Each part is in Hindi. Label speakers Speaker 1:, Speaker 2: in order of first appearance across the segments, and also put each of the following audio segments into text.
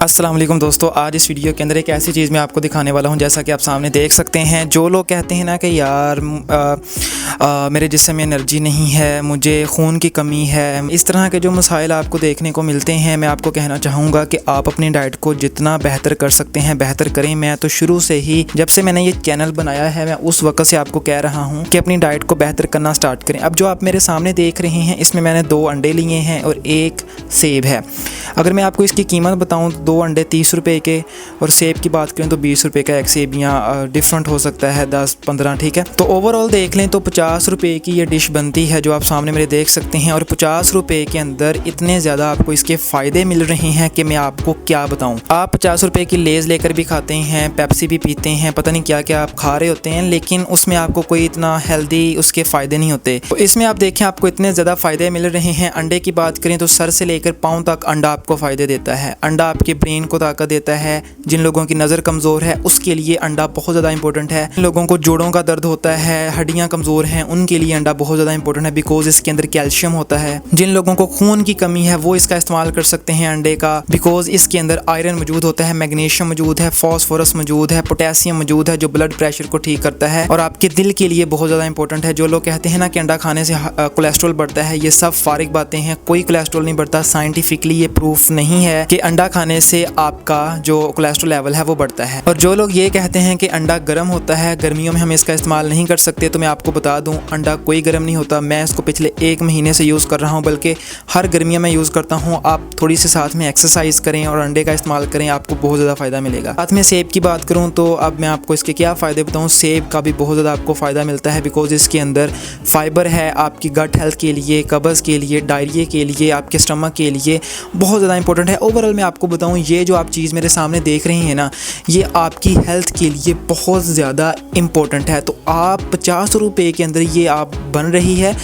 Speaker 1: अस्सलाम वालेकुम दोस्तों, आज इस वीडियो के अंदर एक ऐसी चीज़ मैं आपको दिखाने वाला हूं। जैसा कि आप सामने देख सकते हैं, जो लोग कहते हैं ना कि यार मेरे जिस्म में एनर्जी नहीं है, मुझे खून की कमी है, इस तरह के जो मसाइल आपको देखने को मिलते हैं, मैं आपको कहना चाहूँगा कि आप अपनी डाइट को जितना बेहतर कर सकते हैं बेहतर करें। मैं तो शुरू से ही, जब से मैंने ये चैनल बनाया है, मैं उस वक्त से आपको कह रहा हूँ कि अपनी डाइट को बेहतर करना स्टार्ट करें। अब जो आप मेरे सामने देख रहे हैं, इसमें मैंने 2 अंडे लिए हैं और 1 सेब है। अगर मैं आपको इसकी कीमत बताऊं, 2 अंडे 30 रुपये के और सेब की बात करें तो 20 रुपये का एक सेब, या डिफरेंट हो सकता है 10-15, ठीक है। तो ओवरऑल देख लें तो 50 रुपये की ये डिश बनती है जो आप सामने मेरे देख सकते हैं। और 50 रुपये के अंदर इतने ज़्यादा आपको इसके फ़ायदे मिल रहे हैं कि मैं आपको क्या बताऊँ। आप 50 रुपये की लेज़ लेकर भी खाते हैं, पेप्सी भी पीते हैं, पता नहीं क्या क्या आप खा रहे होते हैं, लेकिन उसमें आपको कोई इतना हेल्दी उसके फ़ायदे नहीं होते। तो इसमें आप देखें, आपको इतने ज़्यादा फ़ायदे मिल रहे हैं। अंडे की बात करें तो सर से लेकर पाँव तक अंडा आपको फ़ायदे देता है। अंडा आपके ब्रेन को ताकत देता है। जिन लोगों की नज़र कमज़ोर है उसके लिए अंडा बहुत ज़्यादा इंपॉर्टेंट है। जिन लोगों को जोड़ों का दर्द होता है, हड्डियाँ कमज़ोर हैं, उनके लिए अंडा बहुत ज़्यादा इंपॉर्टेंट है, बिकॉज इसके अंदर कैल्शियम होता है। जिन लोगों को खून की कमी है वो इसका इस्तेमाल कर सकते हैं अंडे का, बिकॉज इसके अंदर आयरन मौजूद होता है, मैग्नीशियम मौजूद है, फॉस्फोरस मौजूद है, पोटेशियम मौजूद है, जो ब्लड प्रेशर को ठीक करता है और आपके दिल के लिए बहुत ज़्यादा इंपॉर्टेंट है। जो लोग कहते हैं ना कि अंडा खाने से कोलेस्ट्रॉल बढ़ता है, ये सब फारिग बातें हैं। कोई कोलेस्ट्रॉल नहीं बढ़ता, साइंटिफिकली ये प्रूफ नहीं है कि अंडा खाने से आपका जो कोलेस्ट्रॉल लेवल है वो बढ़ता है। और जो लोग ये कहते हैं कि अंडा गर्म होता है, गर्मियों में हम इसका इस्तेमाल नहीं कर सकते, तो मैं आपको बता दूं, अंडा कोई गर्म नहीं होता। मैं इसको पिछले 1 महीने से यूज़ कर रहा हूं, बल्कि हर गर्मियों में यूज़ करता हूं। आप थोड़ी सी साथ में एक्सरसाइज करें और अंडे का इस्तेमाल करें, आपको बहुत ज़्यादा फ़ायदा मिलेगा। साथ में सेब की बात करूँ तो अब मैं आपको इसके क्या फ़ायदे बताऊँ। सेब का भी बहुत ज़्यादा आपको फ़ायदा मिलता है, बिकॉज इसके अंदर फाइबर है, आपकी गट हेल्थ के लिए, कब्ज़ के लिए, डायरिया के लिए, आपके स्टमक के लिए बहुत ज़्यादा इंपॉर्टेंट है। ओवरऑल मैं आपको बताऊं, ये जो आप चीज़ मेरे सामने देख रहे हैं ना, ये आपकी हेल्थ के लिए बहुत ज़्यादा इंपॉर्टेंट है। तो आप 50 रुपये के अंदर ये आप बन रही है,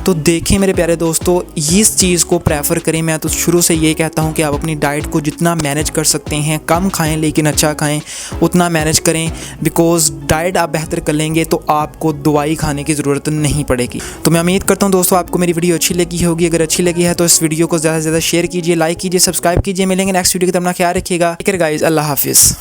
Speaker 1: तो देखें मेरे प्यारे दोस्तों, इस चीज़ को प्रेफर करें। मैं तो शुरू से ये कहता हूँ कि आप अपनी डाइट को जितना मैनेज कर सकते हैं, कम खाएं लेकिन अच्छा खाएं, उतना मैनेज करें, बिकॉज डाइट आप बेहतर कर लेंगे तो आपको दवाई खाने की ज़रूरत नहीं पड़ेगी। तो मैं उम्मीद करता हूँ दोस्तों आपको मेरी वीडियो अच्छी लगी होगी। अगर अच्छी लगी है तो इस वीडियो को ज़्यादा से ज़्यादा शेयर कीजिए, लाइक कीजिए, सब्सक्राइब कीजिए। मिलेंगे नेक्स्ट वीडियो की तरफ, अपना ख्याल रखिएगा। टेक केयर गाइस, अल्लाह हाफिज़।